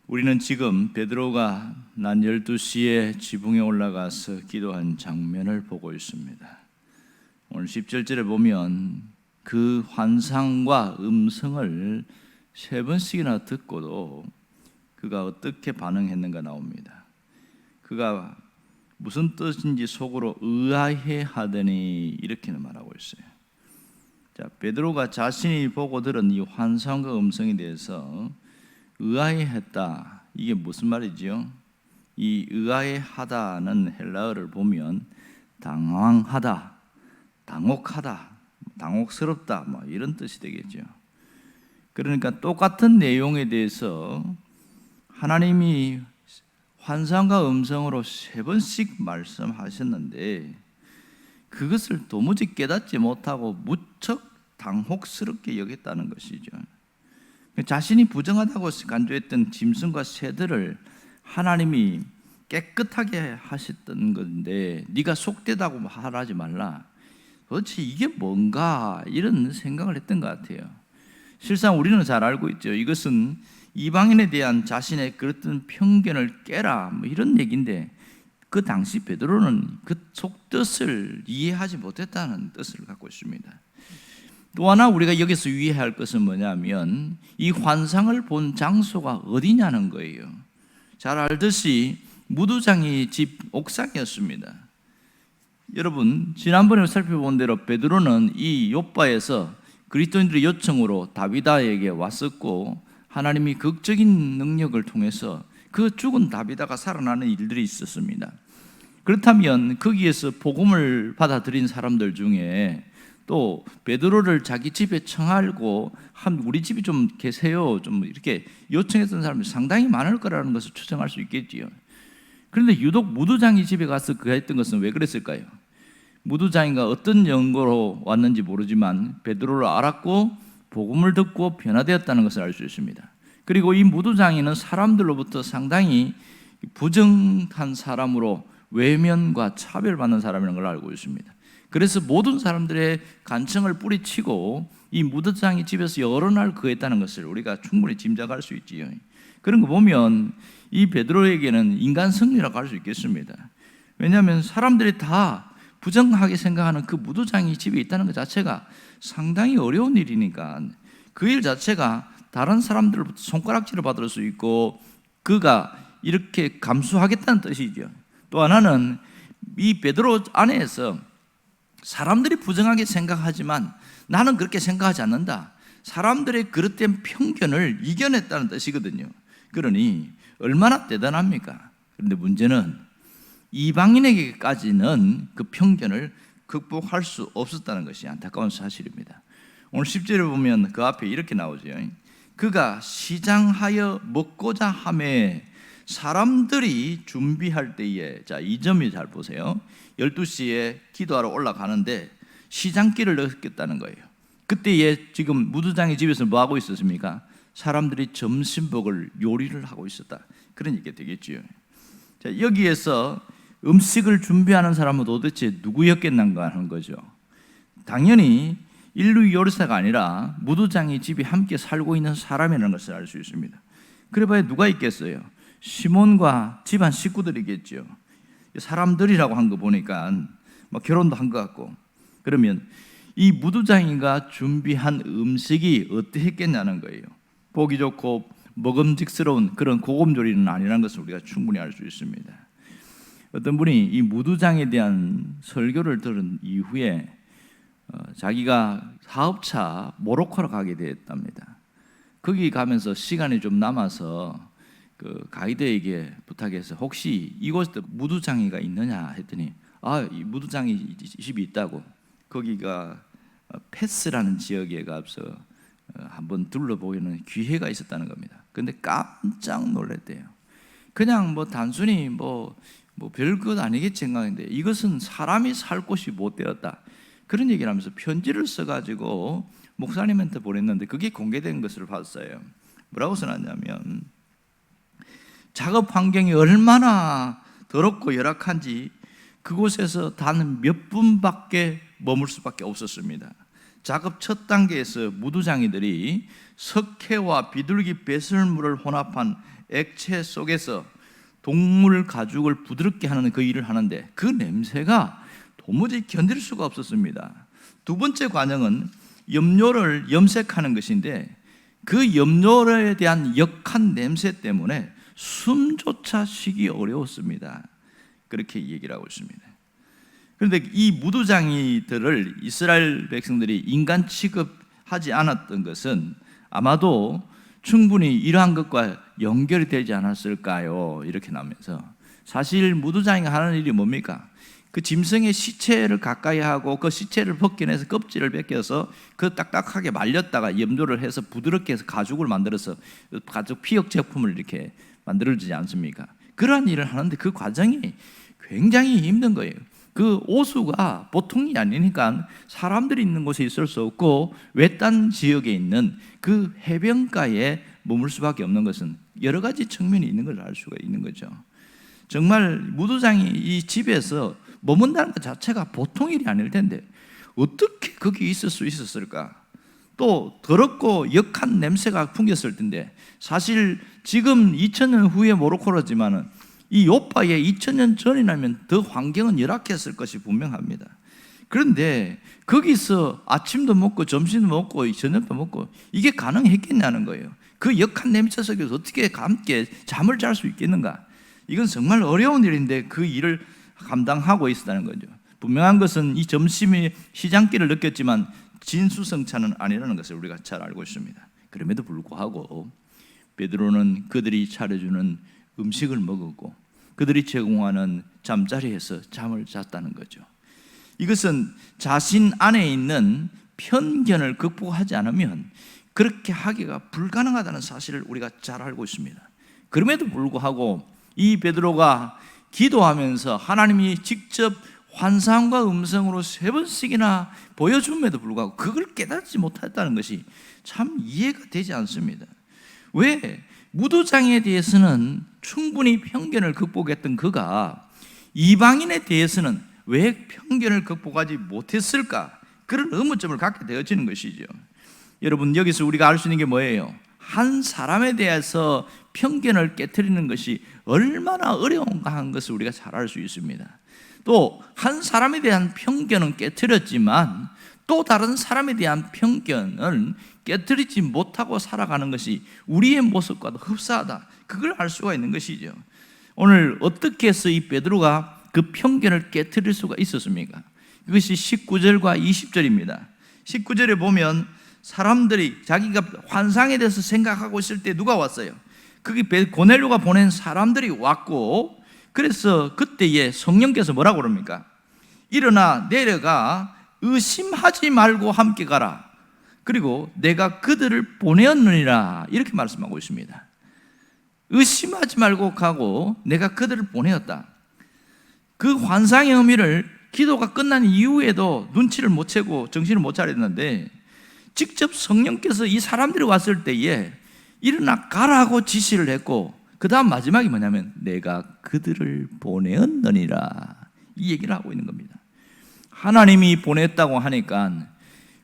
우리는 지금 베드로가 낮 12시에 지붕에 올라가서 기도한 장면을 보고 있습니다. 오늘 10절에 보면 그 환상과 음성을 3번씩이나 듣고도 그가 어떻게 반응했는가 나옵니다. 그가 무슨 뜻인지 속으로 의아해 하더니 이렇게는 말하고 있어요. 자, 베드로가 자신이 보고 들은 이 환상과 음성에 대해서 의아해했다. 이게 무슨 말이지요? 이 의아해하다는 헬라어를 보면 당황하다, 당혹하다, 당혹스럽다 뭐 이런 뜻이 되겠죠. 그러니까 똑같은 내용에 대해서 하나님이 환상과 음성으로 3번씩 말씀하셨는데 그것을 도무지 깨닫지 못하고 무척 당혹스럽게 여겼다는 것이죠. 자신이 부정하다고 간주했던 짐승과 새들을 하나님이 깨끗하게 하셨던 건데 네가 속되다고 말하지 말라. 도대체 이게 뭔가 이런 생각을 했던 것 같아요. 실상 우리는 잘 알고 있죠. 이것은 이방인에 대한 자신의 그랬던 편견을 깨라 뭐 이런 얘기인데 그 당시 베드로는 그 속뜻을 이해하지 못했다는 뜻을 갖고 있습니다. 또 하나 우리가 여기서 유의해야 할 것은 뭐냐면 이 환상을 본 장소가 어디냐는 거예요. 잘 알듯이 무두장이 집 옥상이었습니다. 여러분 지난번에 살펴본 대로 베드로는 이 욥바에서 그리스도인들의 요청으로 다비다에게 왔었고 하나님이 극적인 능력을 통해서 그 죽은 다비다가 살아나는 일들이 있었습니다. 그렇다면 거기에서 복음을 받아들인 사람들 중에 또 베드로를 자기 집에 청하고 우리 집이 좀 계세요 좀 이렇게 요청했던 사람이 상당히 많을 거라는 것을 추정할 수 있겠지요. 그런데 유독 무두장이 집에 가서 그가 했던 것은 왜 그랬을까요? 무두장이가 어떤 연고로 왔는지 모르지만 베드로를 알았고 복음을 듣고 변화되었다는 것을 알 수 있습니다. 그리고 이 무두장이는 사람들로부터 상당히 부정한 사람으로 외면과 차별받는 사람이라는 걸 알고 있습니다. 그래서 모든 사람들의 간청을 뿌리치고 이 무두장이 집에서 여러 날 거했다는 것을 우리가 충분히 짐작할 수 있지요. 그런 거 보면 이 베드로에게는 인간 승리라고 할 수 있겠습니다. 왜냐하면 사람들이 다 부정하게 생각하는 그 무두장이 집에 있다는 것 자체가 상당히 어려운 일이니까 그 일 자체가 다른 사람들로부터 손가락질을 받을 수 있고 그가 이렇게 감수하겠다는 뜻이죠. 또 하나는 이 베드로 안에서 사람들이 부정하게 생각하지만 나는 그렇게 생각하지 않는다. 사람들의 그릇된 편견을 이겨냈다는 뜻이거든요. 그러니 얼마나 대단합니까? 그런데 문제는 이방인에게까지는 그 편견을 극복할 수 없었다는 것이 안타까운 사실입니다. 오늘 10절에 보면 그 앞에 이렇게 나오죠. 그가 시장하여 먹고자 하매 사람들이 준비할 때에, 자, 이 점이 잘 보세요. 12시에 기도하러 올라가는데 시장길을 넣었겠다는 거예요. 그때에 지금 무두장의 집에서 뭐 하고 있었습니까? 사람들이 점심 먹을 요리를 하고 있었다. 그런 얘기가 되겠죠. 자, 여기에서 음식을 준비하는 사람은 도대체 누구였겠는가 하는 거죠. 당연히 인류 요리사가 아니라 무두장의 집에 함께 살고 있는 사람이라는 것을 알 수 있습니다. 그래봐야 누가 있겠어요? 시몬과 집안 식구들이겠죠. 사람들이라고 한 거 보니까 막 결혼도 한 것 같고. 그러면 이 무두장이가 준비한 음식이 어떠했겠냐는 거예요. 보기 좋고 먹음직스러운 그런 고급 요리는 아니라는 것을 우리가 충분히 알 수 있습니다. 어떤 분이 이 무두장에 대한 설교를 들은 이후에 자기가 사업차 모로코로 가게 되었답니다. 거기 가면서 시간이 좀 남아서 그 가이드에게 부탁해서 혹시 이곳에 무두장이가 있느냐 했더니 이 무두장이 집이 있다고. 거기가 패스라는 지역에 가서 한번 둘러보기는 기회가 있었다는 겁니다. 근데 깜짝 놀랐대요. 그냥 단순히 별것 아니겠지 생각했는데 이것은 사람이 살 곳이 못 되었다. 그런 얘기를 하면서 편지를 써가지고 목사님한테 보냈는데 그게 공개된 것을 봤어요. 뭐라고 써놨냐면 작업 환경이 얼마나 더럽고 열악한지 그곳에서 단 몇 분밖에 머물 수밖에 없었습니다. 작업 첫 단계에서 무두장이들이 석회와 비둘기 배설물을 혼합한 액체 속에서 동물 가죽을 부드럽게 하는 그 일을 하는데 그 냄새가 도무지 견딜 수가 없었습니다. 두 번째 과정은 염료를 염색하는 것인데 그 염료에 대한 역한 냄새 때문에 숨조차 쉬기 어려웠습니다. 그렇게 얘기를 하고 있습니다. 그런데 이 무두장이들을 이스라엘 백성들이 인간 취급하지 않았던 것은 아마도 충분히 이러한 것과 연결이 되지 않았을까요? 이렇게 나오면서 사실 무두장이가 하는 일이 뭡니까? 그 짐승의 시체를 가까이 하고 그 시체를 벗겨내서 껍질을 벗겨서 그 딱딱하게 말렸다가 염도를 해서 부드럽게 해서 가죽을 만들어서 가죽 피혁 제품을 이렇게 만들어지지 않습니까? 그러한 일을 하는데 그 과정이 굉장히 힘든 거예요. 그 오수가 보통이 아니니까 사람들이 있는 곳에 있을 수 없고 외딴 지역에 있는 그 해변가에 머물 수밖에 없는 것은 여러 가지 측면이 있는 걸 알 수가 있는 거죠. 정말 무두장이 이 집에서 머문다는 것 자체가 보통 일이 아닐 텐데 어떻게 거기 있을 수 있었을까? 또 더럽고 역한 냄새가 풍겼을 텐데 사실 지금 2000년 후에 모로코라지만은 이 요파에 2000년 전이라면 더 환경은 열악했을 것이 분명합니다. 그런데 거기서 아침도 먹고 점심도 먹고 저녁도 먹고 이게 가능했겠냐는 거예요. 그 역한 냄새 속에서 어떻게 함께 잠을 잘 수 있겠는가? 이건 정말 어려운 일인데 그 일을 감당하고 있었다는 거죠. 분명한 것은 이 점심이 시장길을 느꼈지만 진수성찬은 아니라는 것을 우리가 잘 알고 있습니다. 그럼에도 불구하고 베드로는 그들이 차려주는 음식을 먹었고 그들이 제공하는 잠자리에서 잠을 잤다는 거죠. 이것은 자신 안에 있는 편견을 극복하지 않으면 그렇게 하기가 불가능하다는 사실을 우리가 잘 알고 있습니다. 그럼에도 불구하고 이 베드로가 기도하면서 하나님이 직접 환상과 음성으로 3번씩이나 보여줌에도 불구하고 그걸 깨닫지 못했다는 것이 참 이해가 되지 않습니다. 왜? 무두장에 대해서는 충분히 편견을 극복했던 그가 이방인에 대해서는 왜 편견을 극복하지 못했을까? 그런 의문점을 갖게 되어지는 것이죠. 여러분, 여기서 우리가 알 수 있는 게 뭐예요? 한 사람에 대해서 편견을 깨트리는 것이 얼마나 어려운가 하는 것을 우리가 잘 알 수 있습니다. 또 한 사람에 대한 편견은 깨트렸지만 또 다른 사람에 대한 편견을 깨트리지 못하고 살아가는 것이 우리의 모습과도 흡사하다. 그걸 알 수가 있는 것이죠. 오늘 어떻게 해서 이 베드로가 그 편견을 깨트릴 수가 있었습니까? 그것이 19절과 20절입니다. 19절에 보면 사람들이 자기가 환상에 대해서 생각하고 있을 때 누가 왔어요? 거기 고넬료가 보낸 사람들이 왔고, 그래서 그때에 성령께서 뭐라고 그럽니까? 일어나 내려가 의심하지 말고 함께 가라. 그리고 내가 그들을 보내었느니라. 이렇게 말씀하고 있습니다. 의심하지 말고 가고 내가 그들을 보내었다. 그 환상의 의미를 기도가 끝난 이후에도 눈치를 못 채고 정신을 못 차렸는데 직접 성령께서 이 사람들이 왔을 때에 일어나 가라고 지시를 했고 그 다음 마지막이 뭐냐면 내가 그들을 보내었느니라. 이 얘기를 하고 있는 겁니다. 하나님이 보냈다고 하니까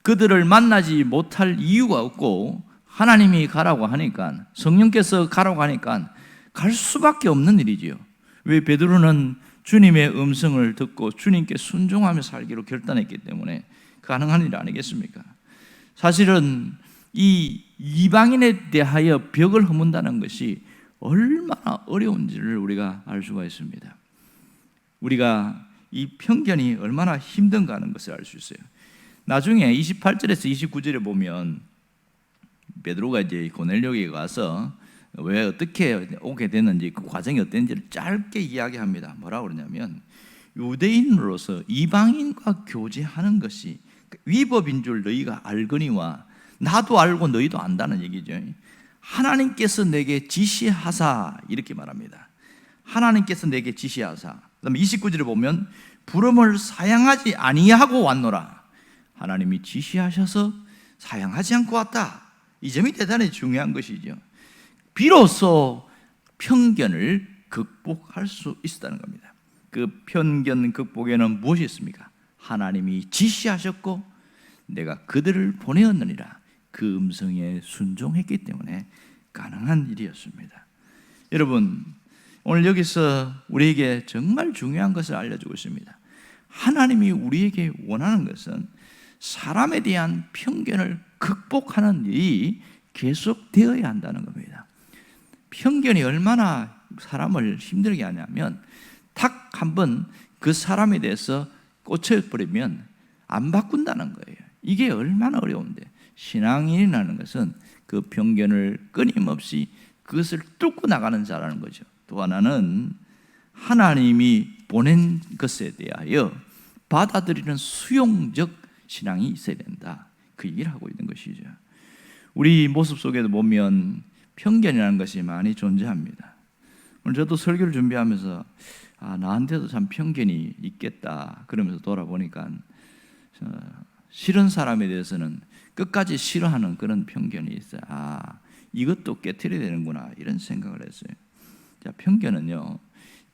그들을 만나지 못할 이유가 없고 하나님이 가라고 하니까 성령께서 가라고 하니까 갈 수밖에 없는 일이지요. 왜? 베드로는 주님의 음성을 듣고 주님께 순종하며 살기로 결단했기 때문에 가능한 일 아니겠습니까? 사실은 이 이방인에 대하여 벽을 허문다는 것이 얼마나 어려운지를 우리가 알 수가 있습니다. 우리가 이 편견이 얼마나 힘든가 하는 것을 알 수 있어요. 나중에 28절에서 29절에 보면 베드로가 이제 고넬료에게 가서 왜 어떻게 오게 됐는지 그 과정이 어땠는지를 짧게 이야기합니다. 뭐라고 그러냐면 유대인으로서 이방인과 교제하는 것이 위법인 줄 너희가 알거니와 나도 알고 너희도 안다는 얘기죠. 하나님께서 내게 지시하사 이렇게 말합니다. 하나님께서 내게 지시하사. 그다음에 29절에 보면 부름을 사양하지 아니하고 왔노라. 하나님이 지시하셔서 사양하지 않고 왔다. 이 점이 대단히 중요한 것이죠. 비로소 편견을 극복할 수 있었다는 겁니다. 그 편견 극복에는 무엇이 있습니까? 하나님이 지시하셨고 내가 그들을 보내었느니라. 그 음성에 순종했기 때문에 가능한 일이었습니다. 여러분, 오늘 여기서 우리에게 정말 중요한 것을 알려주고 있습니다. 하나님이 우리에게 원하는 것은 사람에 대한 편견을 극복하는 일이 계속되어야 한다는 겁니다. 편견이 얼마나 사람을 힘들게 하냐면 탁 한번 그 사람에 대해서 꽂혀버리면 안 바꾼다는 거예요. 이게 얼마나 어려운데, 신앙인이라는 것은 그 편견을 끊임없이 그것을 뚫고 나가는 자라는 거죠. 또 하나는 하나님이 보낸 것에 대하여 받아들이는 수용적 신앙이 있어야 된다. 그 얘기를 하고 있는 것이죠. 우리 모습 속에도 보면 편견이라는 것이 많이 존재합니다. 오늘 저도 설교를 준비하면서 나한테도 참 편견이 있겠다 그러면서 돌아보니까 싫은 사람에 대해서는 끝까지 싫어하는 그런 편견이 있어요. 이것도 깨트려야 되는구나 이런 생각을 했어요. 자, 편견은요,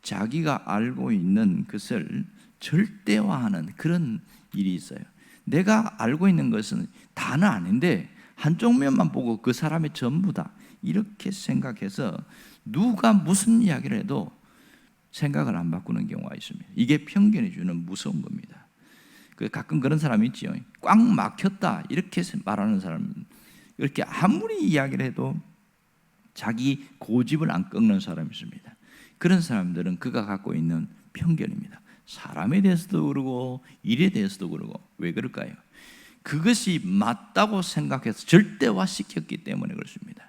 자기가 알고 있는 것을 절대화하는 그런 일이 있어요. 내가 알고 있는 것은 다는 아닌데 한쪽 면만 보고 그 사람이 전부다 이렇게 생각해서 누가 무슨 이야기를 해도 생각을 안 바꾸는 경우가 있습니다. 이게 편견이 주는 무서운 겁니다. 가끔 그런 사람이 있지요. 꽉 막혔다 이렇게 말하는 사람, 이렇게 아무리 이야기를 해도 자기 고집을 안 꺾는 사람이 있습니다. 그런 사람들은 그가 갖고 있는 편견입니다. 사람에 대해서도 그러고 일에 대해서도 그러고. 왜 그럴까요? 그것이 맞다고 생각해서 절대화시켰기 때문에 그렇습니다.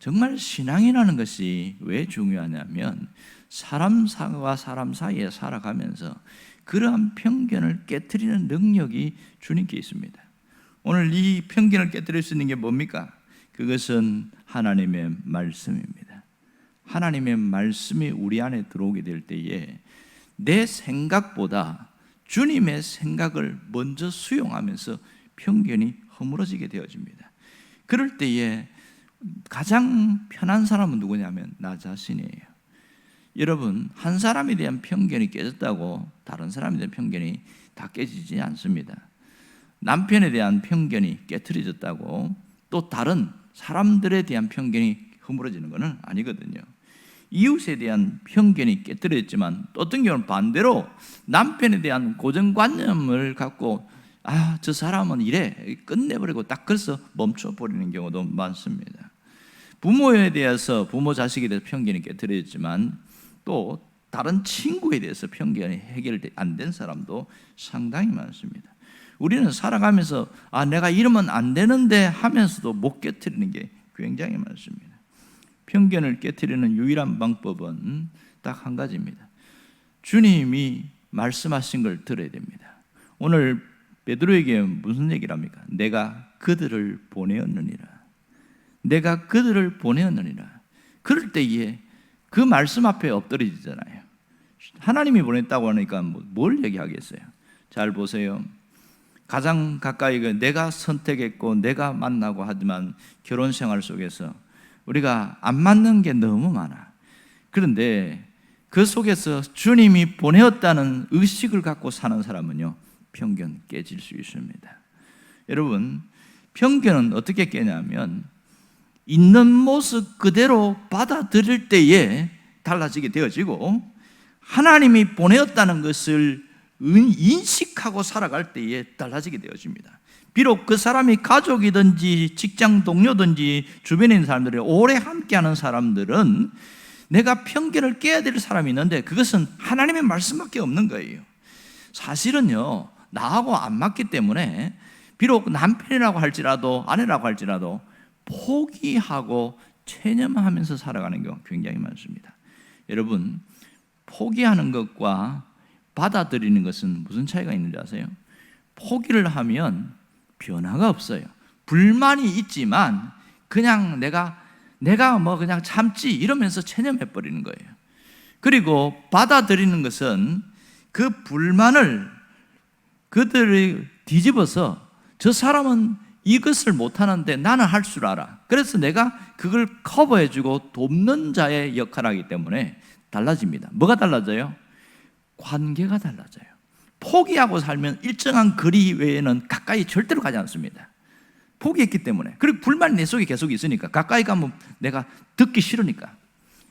정말 신앙이라는 것이 왜 중요하냐면 사람과 사람 사이에 살아가면서 그러한 편견을 깨트리는 능력이 주님께 있습니다. 오늘 이 편견을 깨트릴 수 있는 게 뭡니까? 그것은 하나님의 말씀입니다. 하나님의 말씀이 우리 안에 들어오게 될 때에 내 생각보다 주님의 생각을 먼저 수용하면서 편견이 허물어지게 되어집니다. 그럴 때에 가장 편한 사람은 누구냐면 나 자신이에요. 여러분, 한 사람에 대한 편견이 깨졌다고 다른 사람에 대한 편견이 다 깨지지 않습니다. 남편에 대한 편견이 깨트려졌다고 또 다른 사람들에 대한 편견이 허물어지는 것은 아니거든요. 이웃에 대한 편견이 깨트려졌지만 또 어떤 경우는 반대로 남편에 대한 고정관념을 갖고 저 사람은 이래 끝내버리고 딱 그래서 멈춰버리는 경우도 많습니다. 부모에 대해서 부모 자식에 대해서 편견이 깨트려졌지만 또 다른 친구에 대해서 편견이 해결 안 된 사람도 상당히 많습니다. 우리는 살아가면서 내가 이러면 안 되는데 하면서도 못 깨트리는 게 굉장히 많습니다. 편견을 깨트리는 유일한 방법은 딱 한 가지입니다. 주님이 말씀하신 걸 들어야 됩니다. 오늘 베드로에게 무슨 얘기를 합니까? 내가 그들을 보내었느니라. 내가 그들을 보내었느니라. 그럴 때에 그 말씀 앞에 엎드려지잖아요. 하나님이 보냈다고 하니까 뭘 얘기하겠어요? 잘 보세요. 가장 가까이 내가 선택했고 내가 만나고 하지만 결혼 생활 속에서 우리가 안 맞는 게 너무 많아. 그런데 그 속에서 주님이 보내었다는 의식을 갖고 사는 사람은요, 편견 깨질 수 있습니다. 여러분, 편견은 어떻게 깨냐면 있는 모습 그대로 받아들일 때에 달라지게 되어지고 하나님이 보내었다는 것을 인식하고 살아갈 때에 달라지게 되어집니다. 비록 그 사람이 가족이든지 직장 동료든지 주변에 있는 사람들이 오래 함께하는 사람들은 내가 편견을 깨야 될 사람이 있는데 그것은 하나님의 말씀밖에 없는 거예요. 사실은요, 나하고 안 맞기 때문에 비록 남편이라고 할지라도 아내라고 할지라도 포기하고 체념하면서 살아가는 경우가 굉장히 많습니다. 여러분, 포기하는 것과 받아들이는 것은 무슨 차이가 있는지 아세요? 포기를 하면 변화가 없어요. 불만이 있지만 그냥 내가 그냥 참지 이러면서 체념해 버리는 거예요. 그리고 받아들이는 것은 그 불만을 그들이 뒤집어서 저 사람은 이것을 못하는데 나는 할 줄 알아. 그래서 내가 그걸 커버해주고 돕는 자의 역할을 하기 때문에 달라집니다. 뭐가 달라져요? 관계가 달라져요. 포기하고 살면 일정한 거리 외에는 가까이 절대로 가지 않습니다. 포기했기 때문에. 그리고 불만이 내 속에 계속 있으니까 가까이 가면 내가 듣기 싫으니까.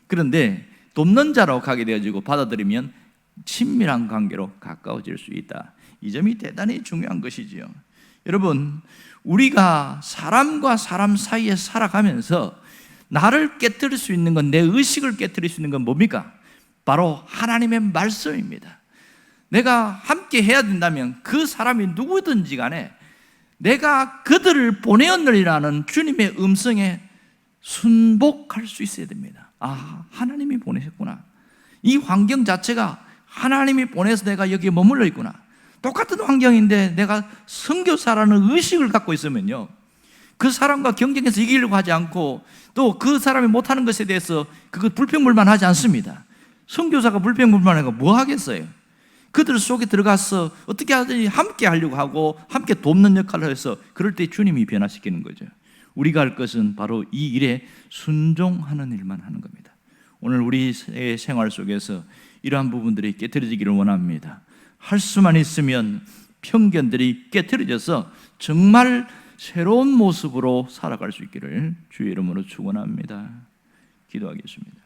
그런데 돕는 자로 가게 되어지고 받아들이면 친밀한 관계로 가까워질 수 있다. 이 점이 대단히 중요한 것이지요. 여러분, 우리가 사람과 사람 사이에 살아가면서 나를 깨뜨릴 수 있는 건, 내 의식을 깨뜨릴 수 있는 건 뭡니까? 바로 하나님의 말씀입니다. 내가 함께 해야 된다면 그 사람이 누구든지 간에 내가 그들을 보내었느니라는 주님의 음성에 순복할 수 있어야 됩니다. 아, 하나님이 보내셨구나. 이 환경 자체가 하나님이 보내서 내가 여기에 머물러 있구나. 똑같은 환경인데 내가 선교사라는 의식을 갖고 있으면요, 그 사람과 경쟁해서 이기려고 하지 않고 또 그 사람이 못하는 것에 대해서 그거 불평불만하지 않습니다. 선교사가 불평불만하고 뭐 하겠어요? 그들 속에 들어가서 어떻게 하든지 함께 하려고 하고 함께 돕는 역할을 해서 그럴 때 주님이 변화시키는 거죠. 우리가 할 것은 바로 이 일에 순종하는 일만 하는 겁니다. 오늘 우리의 생활 속에서 이러한 부분들이 깨트려지기를 원합니다. 할 수만 있으면 편견들이 깨트려져서 정말 새로운 모습으로 살아갈 수 있기를 주의 이름으로 축원합니다. 기도하겠습니다.